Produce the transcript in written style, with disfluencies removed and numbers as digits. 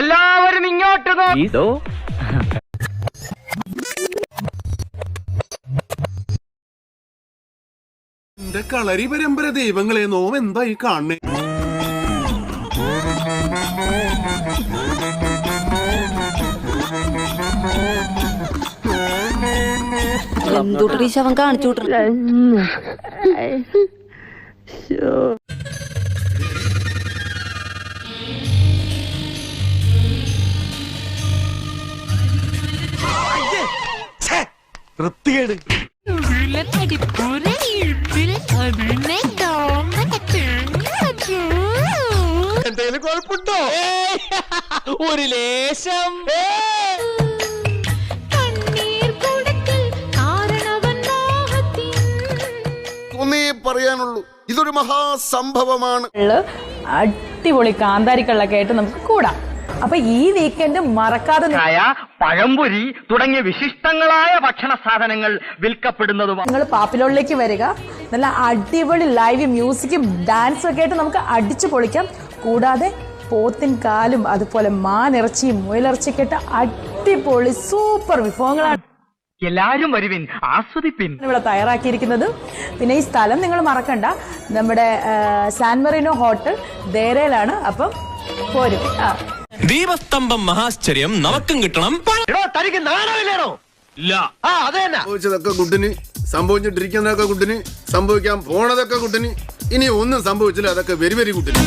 എല്ലാവരും ഇങ്ങോട്ട് നോക്കൂ. എന്റെ കളരി പരമ്പര ദൈവങ്ങളെ നോവ് എന്തായി കാണണേ? എന്തുട്ടീ ശവൻ കാണിച്ചു വൃത്തികേട്. എന്തെങ്കിലും കുഴപ്പമുണ്ടോ? ഒരു ലേശം. ഒന്നേ പറയാനുള്ളൂ, ഇതൊരു മഹാസംഭവമാണ്. അടിപൊളി കാന്താരിക്കള്ളൊക്കെ ആയിട്ട് നമുക്ക് കൂടാം. അപ്പൊ ഈ വീക്കെൻഡ് മറക്കാതെ പഴംപൊരി തുടങ്ങിയ വിശിഷ്ടങ്ങളായ ഭക്ഷണ സാധനങ്ങൾ വിൽക്കപ്പെടുന്നതുമാണ്. നിങ്ങൾ പാപ്പിലോളിലേക്ക് വരിക. നല്ല അടിപൊളി ലൈവ് മ്യൂസിക്കും ഡാൻസും ഒക്കെ ആയിട്ട് നമുക്ക് അടിച്ചു പൊളിക്കാം. കൂടാതെ പോത്തിൻ കാലും അതുപോലെ മാനിറച്ചിയും മുയലിറച്ചിയൊക്കെ ആയിട്ട് അടിപൊളി സൂപ്പർ വിഭവങ്ങളാണ് എല്ലാരും വരുവിൻ, ആസ്വദിപ്പിൻ. ഇവിടെ തയ്യാറാക്കിയിരിക്കുന്നത്. പിന്നെ ഈ സ്ഥലം നിങ്ങൾ മറക്കണ്ട, നമ്മുടെ സാൻ മെറീനോ ഹോട്ടൽ ദേരയിലാണ്. അപ്പം പോരും. ദീപസ്തംഭം മഹാശ്ചര്യം നമുക്കും കിട്ടണം. തനിക്ക് നാണമില്ലേണോ? ഇല്ല. സംഭവിച്ചതൊക്കെ കുട്ടിന്, സംഭവിച്ചിട്ടിരിക്കുന്നതൊക്കെ കുട്ടിന്, സംഭവിക്കാൻ പോണതൊക്കെ കുട്ടിന്, ഇനി ഒന്നും സംഭവിച്ചില്ല, അതൊക്കെ വെരി വെരി കുട്ടിന്.